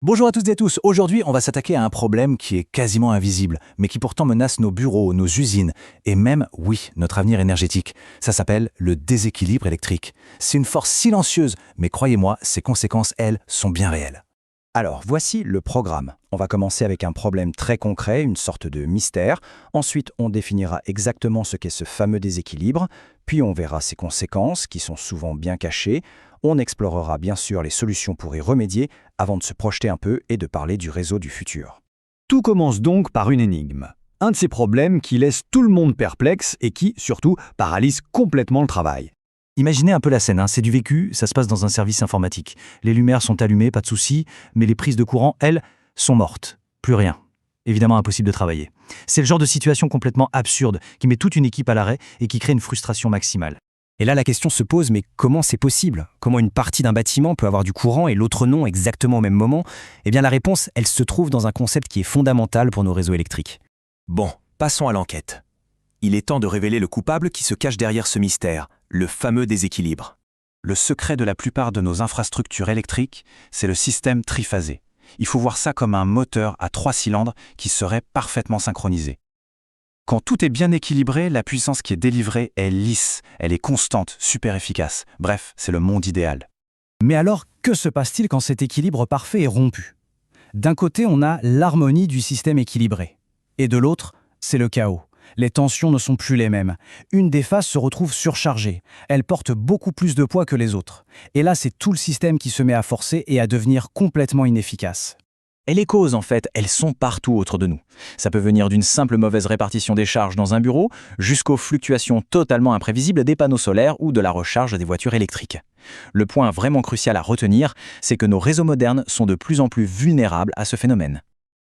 Bonjour à toutes et à tous. Aujourd'hui, on va s'attaquer à un problème qui est quasiment invisible, mais qui pourtant menace nos bureaux, nos usines et même, oui, notre avenir énergétique. Ça s'appelle le déséquilibre électrique. C'est une force silencieuse, mais croyez-moi, ses conséquences, elles, sont bien réelles. Alors, voici le programme. On va commencer avec un problème très concret, une sorte de mystère. Ensuite, on définira exactement ce qu'est ce fameux déséquilibre. Puis on verra ses conséquences, qui sont souvent bien cachées. On explorera bien sûr les solutions pour y remédier, avant de se projeter un peu et de parler du réseau du futur. Tout commence donc par une énigme. Un de ces problèmes qui laisse tout le monde perplexe et qui, surtout, paralyse complètement le travail. Imaginez un peu la scène, c'est du vécu, ça se passe dans un service informatique. Les lumières sont allumées, pas de souci, mais les prises de courant, elles, sont mortes. Plus rien. Évidemment impossible de travailler. C'est le genre de situation complètement absurde qui met toute une équipe à l'arrêt et qui crée une frustration maximale. Et là, la question se pose, mais comment c'est possible? Comment une partie d'un bâtiment peut avoir du courant et l'autre non exactement au même moment? Eh bien, la réponse, elle se trouve dans un concept qui est fondamental pour nos réseaux électriques. Bon, passons à l'enquête. Il est temps de révéler le coupable qui se cache derrière ce mystère, le fameux déséquilibre. Le secret de la plupart de nos infrastructures électriques, c'est le système triphasé. Il faut voir ça comme un moteur à 3 cylindres qui serait parfaitement synchronisé. Quand tout est bien équilibré, la puissance qui est délivrée est lisse, elle est constante, super efficace. Bref, c'est le monde idéal. Mais alors, que se passe-t-il quand cet équilibre parfait est rompu? D'un côté, on a l'harmonie du système équilibré. Et de l'autre, c'est le chaos. Les tensions ne sont plus les mêmes. Une des phases se retrouve surchargée. Elle porte beaucoup plus de poids que les autres. Et là, c'est tout le système qui se met à forcer et à devenir complètement inefficace. Et les causes, en fait, elles sont partout autour de nous. Ça peut venir d'une simple mauvaise répartition des charges dans un bureau, jusqu'aux fluctuations totalement imprévisibles des panneaux solaires ou de la recharge des voitures électriques. Le point vraiment crucial à retenir, c'est que nos réseaux modernes sont de plus en plus vulnérables à ce phénomène.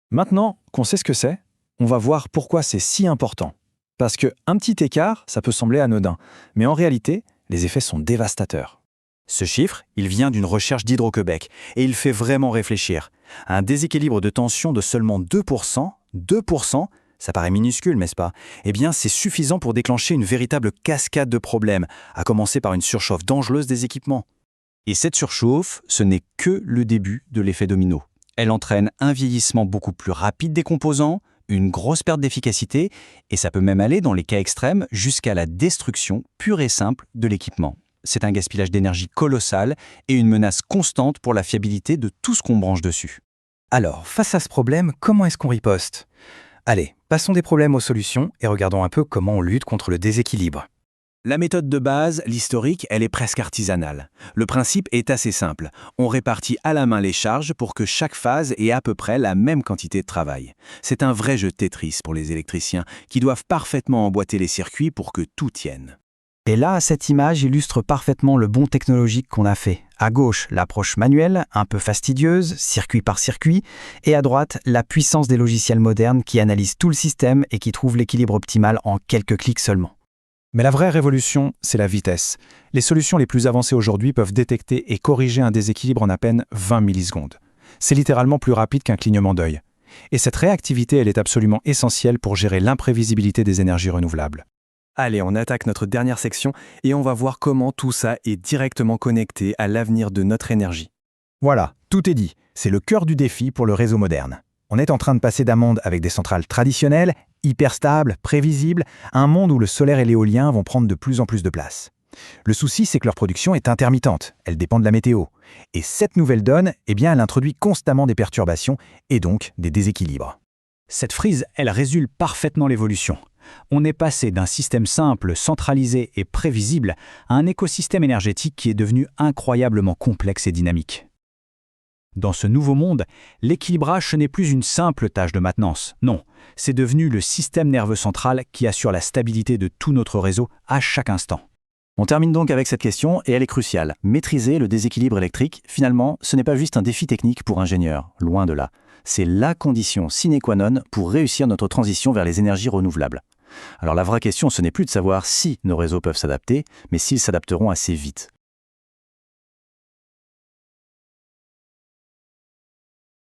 Maintenant qu'on sait ce que c'est, on va voir pourquoi c'est si important. Parce qu'un petit écart, ça peut sembler anodin, mais en réalité, les effets sont dévastateurs. Ce chiffre, il vient d'une recherche d'Hydro-Québec et il fait vraiment réfléchir. Un déséquilibre de tension de seulement 2%, ça paraît minuscule, n'est-ce pas? Eh bien, c'est suffisant pour déclencher une véritable cascade de problèmes, à commencer par une surchauffe dangereuse des équipements. Et cette surchauffe, ce n'est que le début de l'effet domino. Elle entraîne un vieillissement beaucoup plus rapide des composants, une grosse perte d'efficacité, et ça peut même aller, dans les cas extrêmes, jusqu'à la destruction pure et simple de l'équipement. C'est un gaspillage d'énergie colossal et une menace constante pour la fiabilité de tout ce qu'on branche dessus. Alors, face à ce problème, comment est-ce qu'on riposte? Allez, passons des problèmes aux solutions et regardons un peu comment on lutte contre le déséquilibre. La méthode de base, l'historique, elle est presque artisanale. Le principe est assez simple. On répartit à la main les charges pour que chaque phase ait à peu près la même quantité de travail. C'est un vrai jeu Tetris pour les électriciens qui doivent parfaitement emboîter les circuits pour que tout tienne. Et là, cette image illustre parfaitement le bond technologique qu'on a fait. À gauche, l'approche manuelle, un peu fastidieuse, circuit par circuit, et à droite, la puissance des logiciels modernes qui analysent tout le système et qui trouvent l'équilibre optimal en quelques clics seulement. Mais la vraie révolution, c'est la vitesse. Les solutions les plus avancées aujourd'hui peuvent détecter et corriger un déséquilibre en à peine 20 millisecondes. C'est littéralement plus rapide qu'un clignement d'œil. Et cette réactivité, elle est absolument essentielle pour gérer l'imprévisibilité des énergies renouvelables. Allez, on attaque notre dernière section et on va voir comment tout ça est directement connecté à l'avenir de notre énergie. Voilà, tout est dit. C'est le cœur du défi pour le réseau moderne. On est en train de passer d'un monde avec des centrales traditionnelles, hyper stables, prévisibles, à un monde où le solaire et l'éolien vont prendre de plus en plus de place. Le souci, c'est que leur production est intermittente, elle dépend de la météo. Et cette nouvelle donne, eh bien, elle introduit constamment des perturbations et donc des déséquilibres. Cette frise, elle résume parfaitement l'évolution. On est passé d'un système simple, centralisé et prévisible à un écosystème énergétique qui est devenu incroyablement complexe et dynamique. Dans ce nouveau monde, l'équilibrage, ce n'est plus une simple tâche de maintenance. Non, c'est devenu le système nerveux central qui assure la stabilité de tout notre réseau à chaque instant. On termine donc avec cette question et elle est cruciale. Maîtriser le déséquilibre électrique, finalement, ce n'est pas juste un défi technique pour ingénieurs, loin de là. C'est la condition sine qua non pour réussir notre transition vers les énergies renouvelables. Alors la vraie question, ce n'est plus de savoir si nos réseaux peuvent s'adapter, mais s'ils s'adapteront assez vite.